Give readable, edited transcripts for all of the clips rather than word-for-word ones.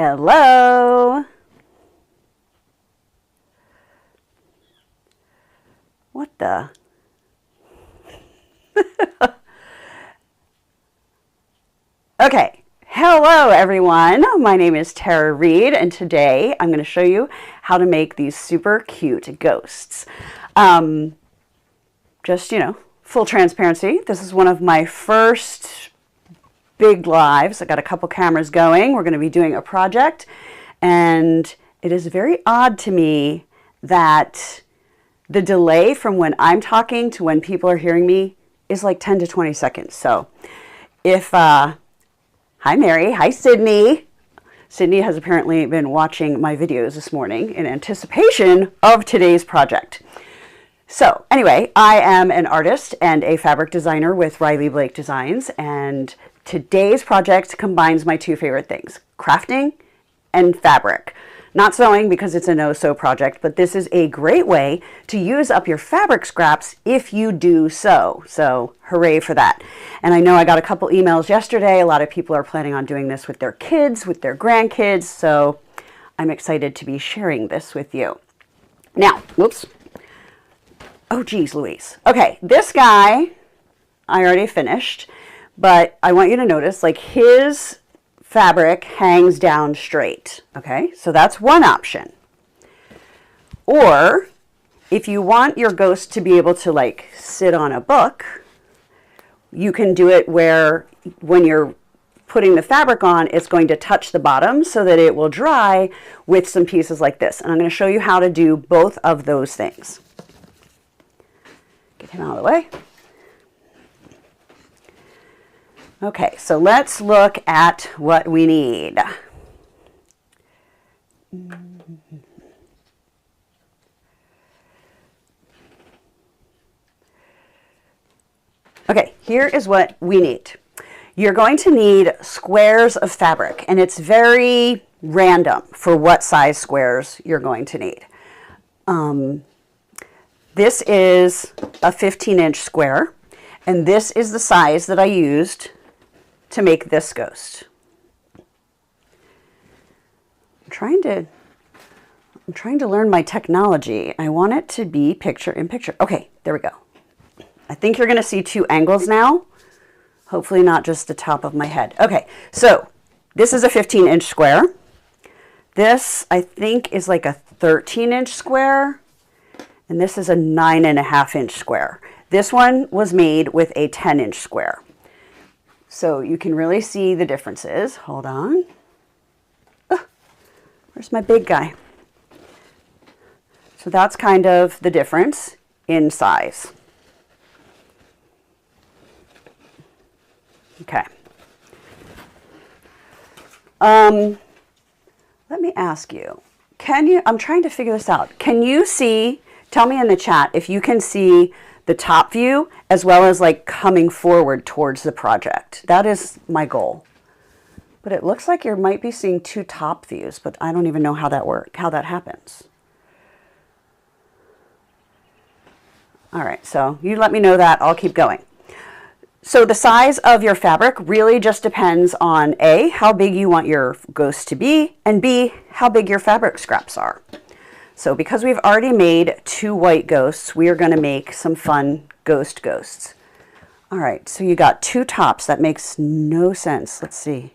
Hello. What the? Okay. Hello, everyone. My name is Tara Reed, and today I'm going to show you how to make these super cute ghosts. Just, full transparency. This is one of my first big lives. I got a couple cameras going. We're going to be doing a project, and it is very odd to me that the delay from when I'm talking to when people are hearing me is like 10 to 20 seconds. So if, hi Mary, hi Sydney. Sydney has apparently been watching my videos this morning in anticipation of today's project. So anyway, I am an artist and a fabric designer with Riley Blake Designs, and today's project combines my two favorite things, crafting and fabric. Not sewing because it's a no-sew project, but this is a great way to use up your fabric scraps if you do sew. So hooray for that. And I know I got a couple emails yesterday. A lot of people are planning on doing this with their kids, with their grandkids. So I'm excited to be sharing this with you. Now, whoops. Oh, geez, Louise. Okay, this guy, I already finished, but I want you to notice, like, his fabric hangs down straight, okay? So that's one option. Or, if you want your ghost to be able to, like, sit on a book, you can do it where, when you're putting the fabric on, it's going to touch the bottom so that it will dry with some pieces like this. And I'm going to show you how to do both of those things. Get him out of the way. Okay, so let's look at what we need. Okay, here is what we need. You're going to need squares of fabric, and it's very random for what size squares you're going to need. This is a 15-inch square, and this is the size that I used to make this ghost. I'm trying to learn my technology. I want it to be picture in picture. Okay, there we go. I think you're going to see two angles now. Hopefully not just the top of my head. Okay, so this is a 15-inch square. This, I think, is like a 13-inch square. And this is a 9.5-inch square. This one was made with a 10-inch square. So you can really see the differences. Hold on. Oh, where's my big guy? So that's kind of the difference in size. Okay. Let me ask you, I'm trying to figure this out. Can you see, tell me in the chat if you can see the top view as well as like coming forward towards the project. That is my goal. But it looks like you might be seeing two top views, but I don't even know how that happens. All right, so you let me know that, I'll keep going. So the size of your fabric really just depends on A, how big you want your ghost to be, and B, how big your fabric scraps are. So because we've already made two white ghosts, we are going to make some fun ghosts. All right, so you got two tops. That makes no sense. Let's see.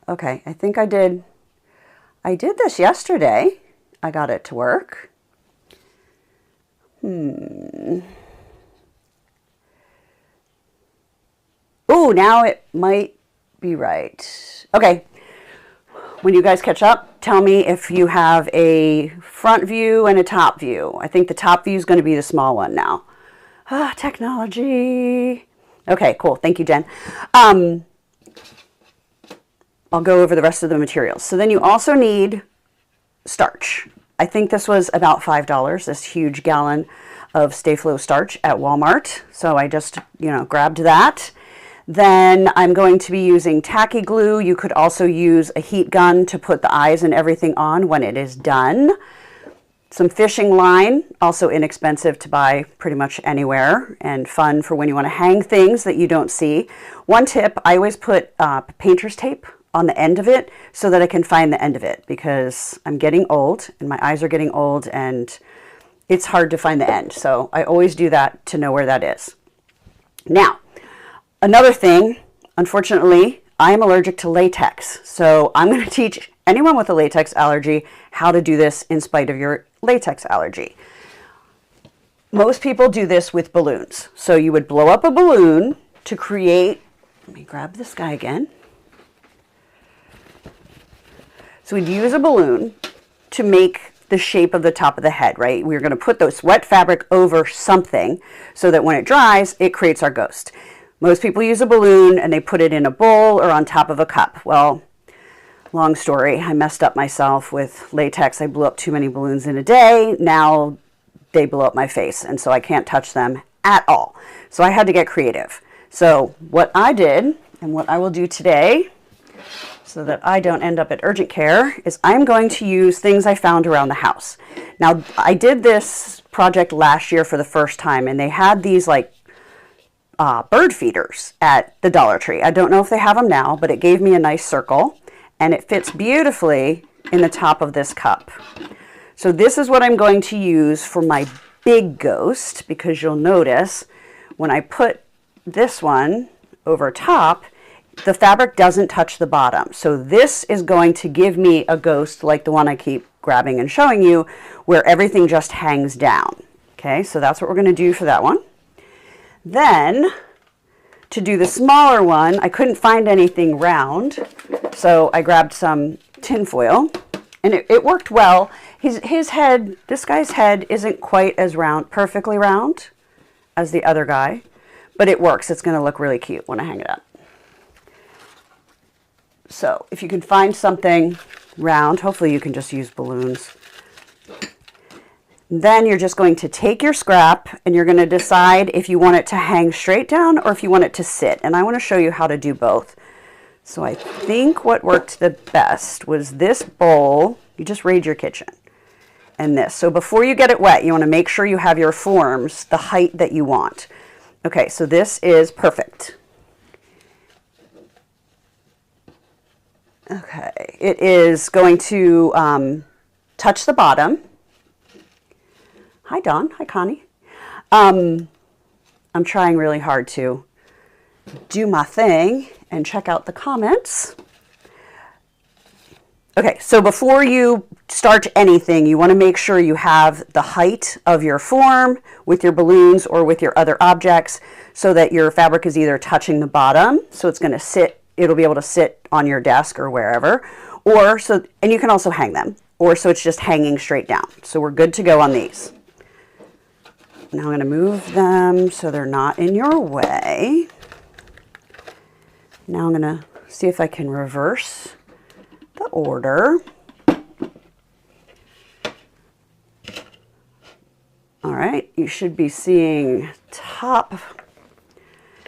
Okay, I think I did this yesterday. I got it to work. Oh, now it might be right. Okay, when you guys catch up, tell me if you have a front view and a top view. I think the top view is going to be the small one now. Technology. Okay, cool. Thank you, Jen. I'll go over the rest of the materials. So then you also need starch. I think this was about $5, this huge gallon of Stay Flow starch at Walmart. So I just, grabbed that. Then I'm going to be using tacky glue. You could also use a heat gun to put the eyes and everything on when it is done. Some fishing line, also inexpensive to buy pretty much anywhere and fun for when you want to hang things that you don't see. One tip, I always put painter's tape on the end of it so that I can find the end of it, because I'm getting old and my eyes are getting old and it's hard to find the end. So I always do that to know where that is. Now, another thing, unfortunately, I am allergic to latex. So I'm going to teach anyone with a latex allergy how to do this in spite of your latex allergy. Most people do this with balloons. So you would blow up a balloon to create, let me grab this guy again. So we'd use a balloon to make the shape of the top of the head, right? We're going to put this wet fabric over something so that when it dries, it creates our ghost. Most people use a balloon and they put it in a bowl or on top of a cup. Well, long story, I messed up myself with latex. I blew up too many balloons in a day. Now they blow up my face, and so I can't touch them at all. So I had to get creative. So what I did, and what I will do today, so that I don't end up at urgent care, is I'm going to use things I found around the house. Now, I did this project last year for the first time, and they had these like bird feeders at the Dollar Tree. I don't know if they have them now, but it gave me a nice circle, and it fits beautifully in the top of this cup. So this is what I'm going to use for my big ghost, because you'll notice when I put this one over top, the fabric doesn't touch the bottom. So this is going to give me a ghost like the one I keep grabbing and showing you, where everything just hangs down. Okay, so that's what we're going to do for that one. Then, to do the smaller one, I couldn't find anything round, so I grabbed some tin foil, and it worked well. His head, this guy's head, isn't quite as round, perfectly round as the other guy, but it works. It's going to look really cute when I hang it up. So if you can find something round, hopefully you can just use balloons. Then you're just going to take your scrap and you're going to decide if you want it to hang straight down or if you want it to sit. And I want to show you how to do both. So I think what worked the best was this bowl. You just raid your kitchen. And this. So before you get it wet, you want to make sure you have your forms the height that you want. Okay, so this is perfect. Okay, it is going to touch the bottom. Hi, Dawn. Hi, Connie. I'm trying really hard to do my thing and check out the comments. Okay, so before you starch anything, you want to make sure you have the height of your form with your balloons or with your other objects so that your fabric is either touching the bottom, so it's going to sit, it'll be able to sit on your desk or wherever, or so, and you can also hang them, or so it's just hanging straight down. So we're good to go on these. Now I'm going to move them so they're not in your way. Now I'm going to see if I can reverse the order. All right, you should be seeing top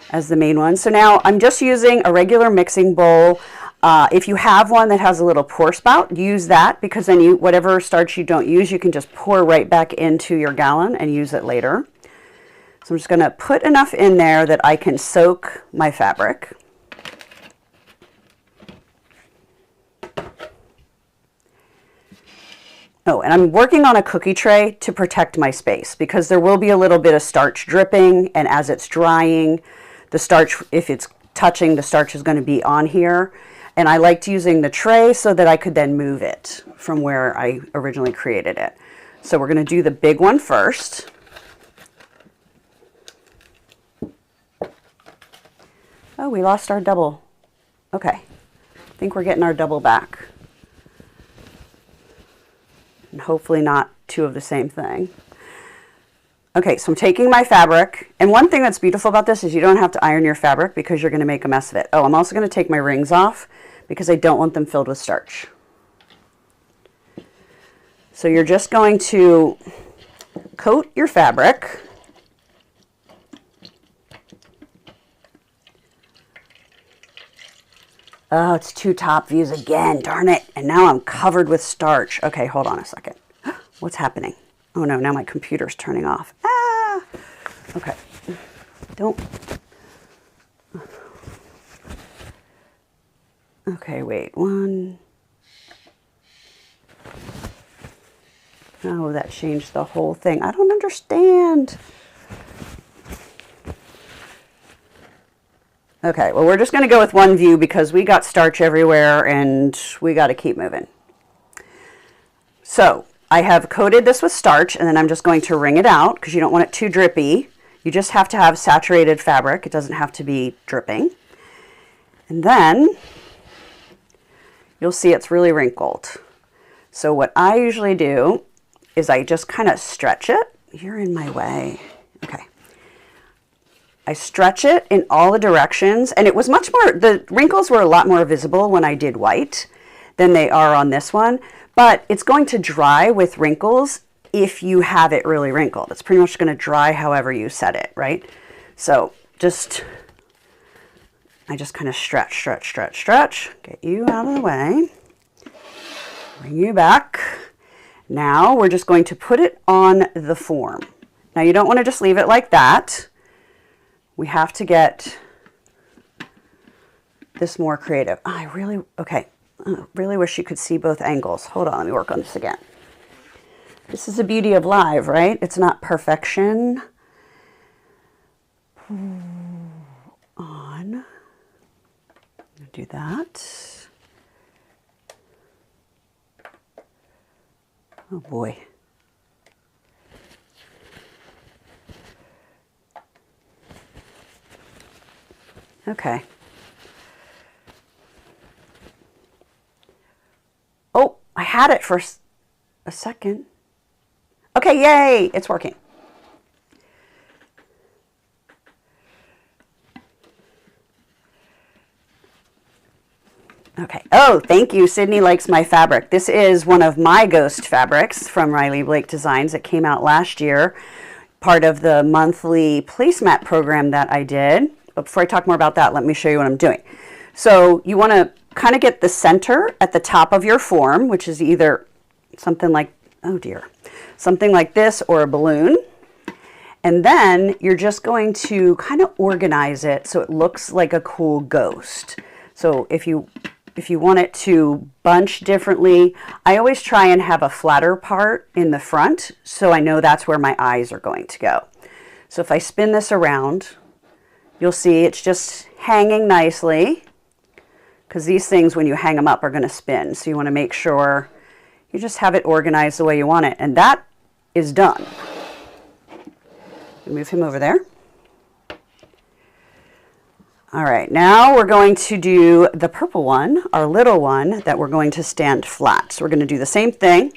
as the main one. So now I'm just using a regular mixing bowl. If you have one that has a little pour spout, use that, because then whatever starch you don't use, you can just pour right back into your gallon and use it later. So I'm just going to put enough in there that I can soak my fabric. Oh, and I'm working on a cookie tray to protect my space, because there will be a little bit of starch dripping, and as it's drying, the starch, if it's touching, the starch is going to be on here. And I liked using the tray so that I could then move it from where I originally created it. So we're going to do the big one first. Oh, we lost our double. Okay, I think we're getting our double back. And hopefully not two of the same thing. Okay, so I'm taking my fabric, and one thing that's beautiful about this is you don't have to iron your fabric because you're going to make a mess of it. Oh, I'm also going to take my rings off because I don't want them filled with starch. So you're just going to coat your fabric. Oh, it's two top views again, darn it. And now I'm covered with starch. Okay, hold on a second. What What's happening? Oh no, now my computer's turning off. Ah! Okay. Don't. Okay, wait. One. Oh, that changed the whole thing. I don't understand. Okay, well, we're just going to go with one view because we got starch everywhere and we got to keep moving. So I have coated this with starch, and then I'm just going to wring it out because you don't want it too drippy. You just have to have saturated fabric. It doesn't have to be dripping. And then you'll see it's really wrinkled. So what I usually do is I just kind of stretch it. You're in my way. Okay. I stretch it in all the directions, and it was much more, the wrinkles were a lot more visible when I did white than they are on this one, but it's going to dry with wrinkles if you have it really wrinkled. It's pretty much going to dry however you set it, right? So I just kind of stretch, get you out of the way, bring you back. Now we're just going to put it on the form. Now you don't want to just leave it like that. We have to get this more creative. I really wish you could see both angles. Hold on, let me work on this again. This is the beauty of live, right? It's not perfection. On. Do that. Oh boy. Okay. Oh, I had it for a second. Okay, yay, it's working. Okay. Oh, thank you. Sydney likes my fabric. This is one of my ghost fabrics from Riley Blake Designs. It came out last year, part of the monthly placemat program that I did. But before I talk more about that, let me show you what I'm doing. So you want to kind of get the center at the top of your form, which is either something like, oh dear, something like this or a balloon. And then you're just going to kind of organize it so it looks like a cool ghost. So if you want it to bunch differently, I always try and have a flatter part in the front so I know that's where my eyes are going to go. So if I spin this around, you'll see it's just hanging nicely, because these things, when you hang them up, are going to spin. So you want to make sure you just have it organized the way you want it. And that is done. Move him over there. All right, now we're going to do the purple one, our little one, that we're going to stand flat. So we're going to do the same thing.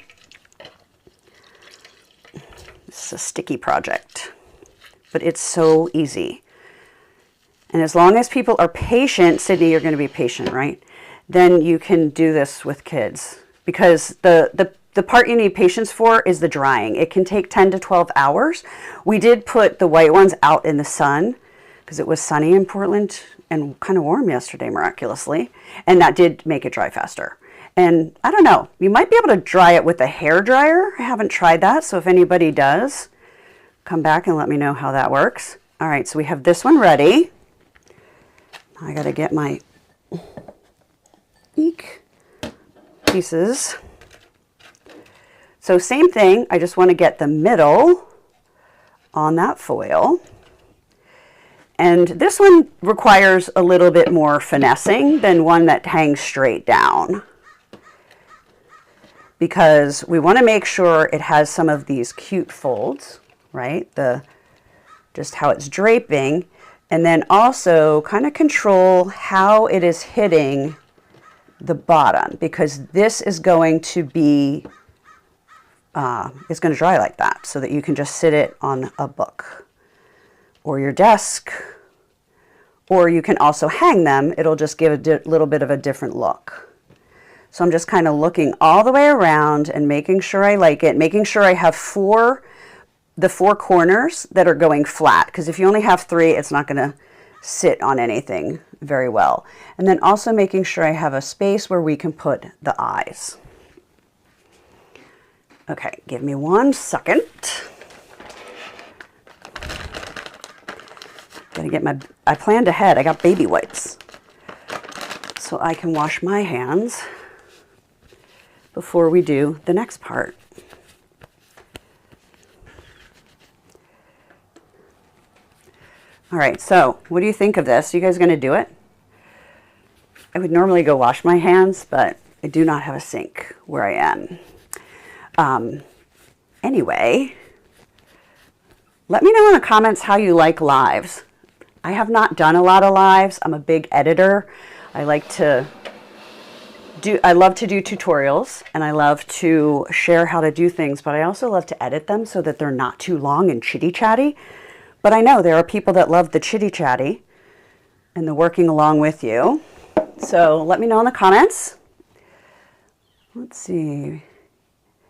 This is a sticky project, but it's so easy. And as long as people are patient, Sydney, you're going to be patient, right? Then you can do this with kids, because the part you need patience for is the drying. It can take 10 to 12 hours. We did put the white ones out in the sun because it was sunny in Portland and kind of warm yesterday, miraculously. And that did make it dry faster. And I don't know, you might be able to dry it with a hair dryer. I haven't tried that, so if anybody does, come back and let me know how that works. All right, so we have this one ready. I got to get my pieces. So same thing, I just want to get the middle on that foil. And this one requires a little bit more finessing than one that hangs straight down, because we want to make sure it has some of these cute folds, right? Just how it's draping. And then also kind of control how it is hitting the bottom, because this is going to be, it's going to dry like that, so that you can just sit it on a book or your desk, or you can also hang them. It'll just give a little bit of a different look. So I'm just kind of looking all the way around and making sure I like it, making sure I have the four corners that are going flat, because if you only have 3, it's not going to sit on anything very well. And then also making sure I have a space where we can put the eyes. Okay, give me 1 second. Gotta get I planned ahead. I got baby wipes so I can wash my hands before we do the next part. All right, so what do you think of this? You guys gonna do it? I would normally go wash my hands, but I do not have a sink where I am. Anyway, let me know in the comments how you like lives. I have not done a lot of lives. I'm a big editor. I love to do tutorials, and I love to share how to do things, but I also love to edit them so that they're not too long and chitty-chatty. But I know there are people that love the chitty-chatty and the working along with you. So let me know in the comments. Let's see.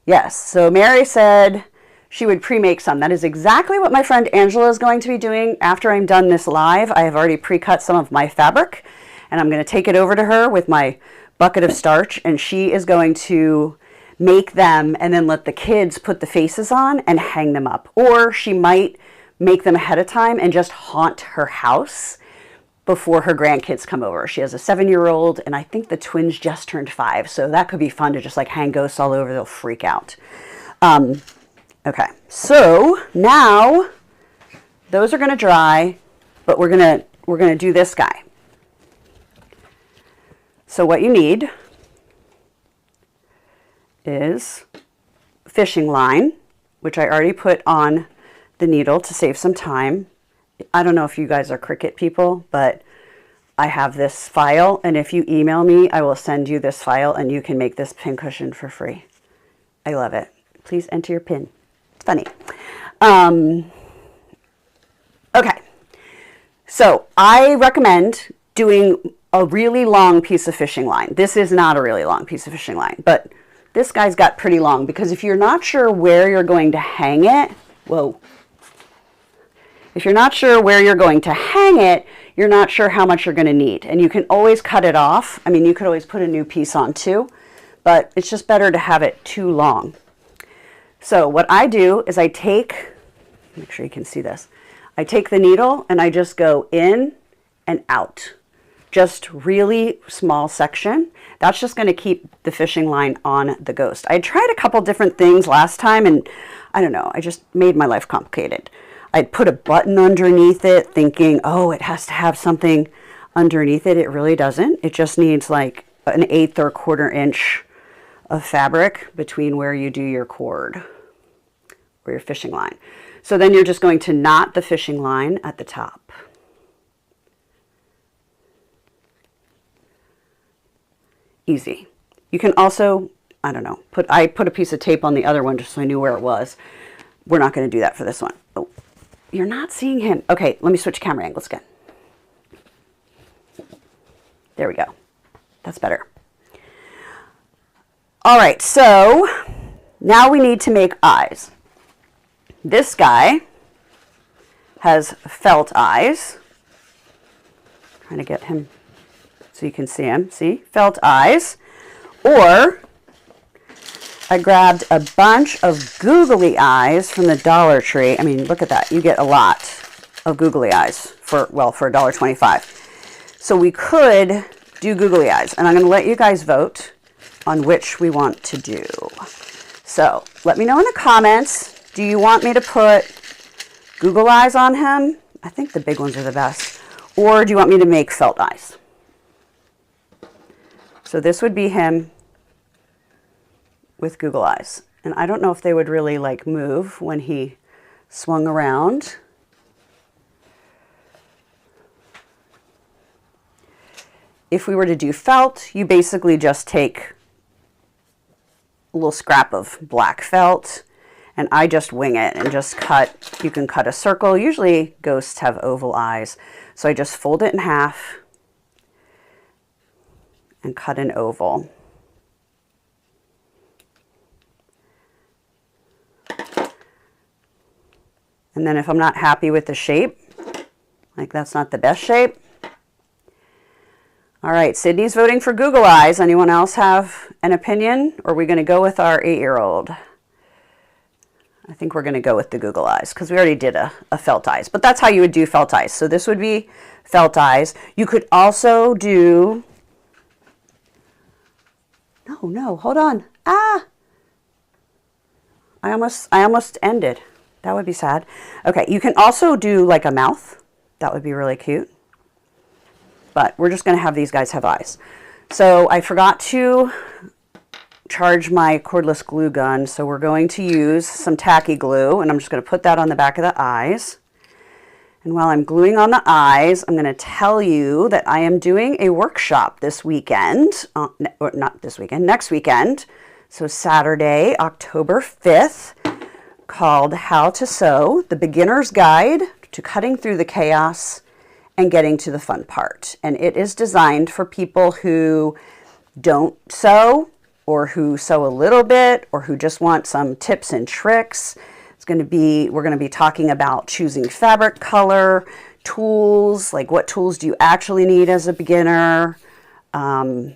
Yes, so Mary said she would pre-make some. That is exactly what my friend Angela is going to be doing after I'm done this live. I have already pre-cut some of my fabric, and I'm going to take it over to her with my bucket of starch, and she is going to make them and then let the kids put the faces on and hang them up. Or she might make them ahead of time and just haunt her house before her grandkids come over. She has a 7-year-old, and I think the twins just turned 5, so that could be fun to just like hang ghosts all over. They'll freak out. Okay, so now those are going to dry, but we're gonna do this guy. So what you need is fishing line, which I already put on the needle to save some time. I don't know if you guys are Cricut people, but I have this file, and if you email me, I will send you this file, and you can make this pincushion for free. I love it. Please enter your pin. It's funny. Okay, so I recommend doing a really long piece of fishing line. This is not a really long piece of fishing line, but this guy's got pretty long, because if you're not sure where you're going to hang it, if you're not sure where you're going to hang it, you're not sure how much you're going to need. And you can always cut it off. I mean, you could always put a new piece on too, but it's just better to have it too long. So what I do is make sure you can see this. I take the needle and I just go in and out. Just really small section. That's just going to keep the fishing line on the ghost. I tried a couple different things last time, and I don't know, I just made my life complicated. I'd put a button underneath it thinking, oh, it has to have something underneath it. It really doesn't. It just needs like an 1/8 or 1/4 inch of fabric between where you do your cord or your fishing line. So then you're just going to knot the fishing line at the top. Easy. You can also, I don't know, I put a piece of tape on the other one just so I knew where it was. We're not going to do that for this one. Oh, you're not seeing him. Okay, let me switch camera angles again. There we go. That's better. All right, so now we need to make eyes. This guy has felt eyes. Trying to get him so you can see him. See? Felt eyes. Or I grabbed a bunch of googly eyes from the Dollar Tree. I mean, look at that. You get a lot of googly eyes for $1.25. So we could do googly eyes, and I'm going to let you guys vote on which we want to do. So let me know in the comments, do you want me to put Google eyes on him? I think the big ones are the best. Or do you want me to make felt eyes? So this would be him with Google eyes. And I don't know if they would really like move when he swung around. If we were to do felt, you basically just take a little scrap of black felt, and I just wing it and just cut. You can cut a circle. Usually ghosts have oval eyes. So I just fold it in half and cut an oval. And then if I'm not happy with the shape, like that's not the best shape. All right, Sydney's voting for Google eyes. Anyone else have an opinion? Or are we going to go with our 8-year-old? I think we're going to go with the Google eyes because we already did a felt eyes, but that's how you would do felt eyes. So this would be felt eyes. You could also do, no, hold on. I almost ended. That would be sad. Okay, you can also do like a mouth. That would be really cute. But we're just going to have these guys have eyes. So I forgot to charge my cordless glue gun, so we're going to use some tacky glue, and I'm just going to put that on the back of the eyes. And while I'm gluing on the eyes, I'm going to tell you that I am doing a workshop this weekend, or not this weekend, next weekend, so Saturday, October 5th, called How to Sew, the Beginner's Guide to Cutting Through the Chaos and Getting to the Fun Part. And it is designed for people who don't sew, or who sew a little bit, or who just want some tips and tricks. We're going to be talking about choosing fabric color, tools, like what tools do you actually need as a beginner. We're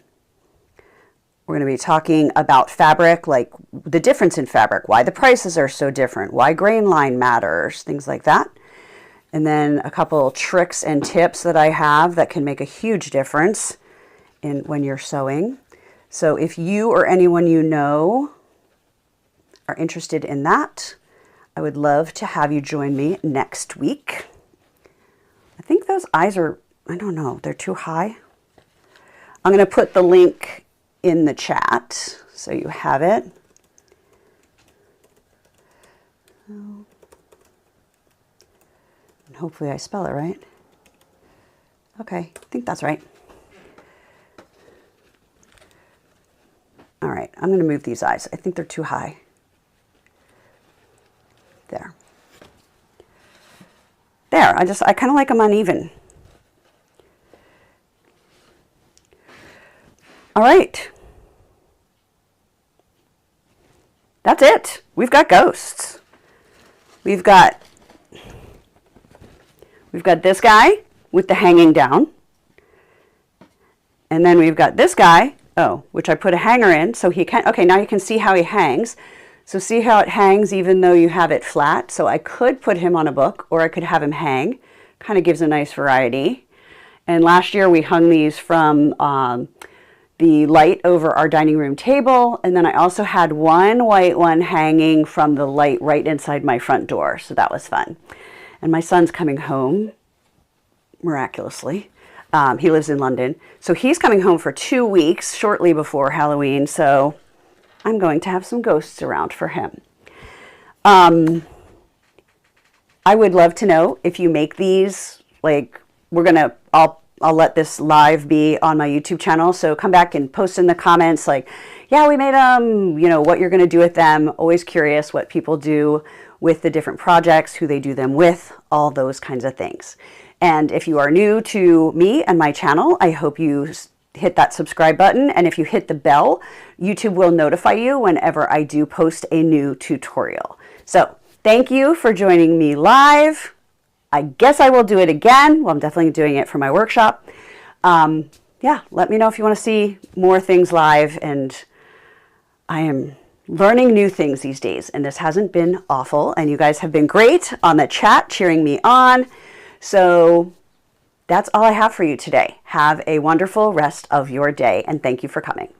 going to be talking about fabric, like the difference in fabric, why the prices are so different, why grain line matters, things like that. And then a couple tricks and tips that I have that can make a huge difference when you're sewing. So if you or anyone you know are interested in that, I would love to have you join me next week. I think those eyes are, I don't know, they're too high. I'm going to put the link in the chat so you have it. And hopefully I spell it right. Okay, I think that's right. All right, I'm going to move these eyes. I think they're too high. There. There, I kind of like them uneven. All right. That's it. We've got ghosts. We've got this guy with the hanging down. And then we've got this guy, which I put a hanger in so he can, okay, now you can see how he hangs. So see how it hangs even though you have it flat. So I could put him on a book, or I could have him hang. Kind of gives a nice variety. And last year we hung these from the light over our dining room table. And then I also had one white one hanging from the light right inside my front door. So that was fun. And my son's coming home, miraculously. He lives in London. So he's coming home for 2 weeks shortly before Halloween. So I'm going to have some ghosts around for him. I would love to know if you make these, like I'll let this live be on my YouTube channel. So come back and post in the comments like, yeah, we made them, you know, what you're going to do with them. Always curious what people do with the different projects, who they do them with, all those kinds of things. And if you are new to me and my channel, I hope you hit that subscribe button. And if you hit the bell, YouTube will notify you whenever I do post a new tutorial. So thank you for joining me live. I guess I will do it again. Well, I'm definitely doing it for my workshop. Yeah, let me know if you want to see more things live. And I am learning new things these days, and this hasn't been awful. And you guys have been great on the chat, cheering me on. So that's all I have for you today. Have a wonderful rest of your day, and thank you for coming.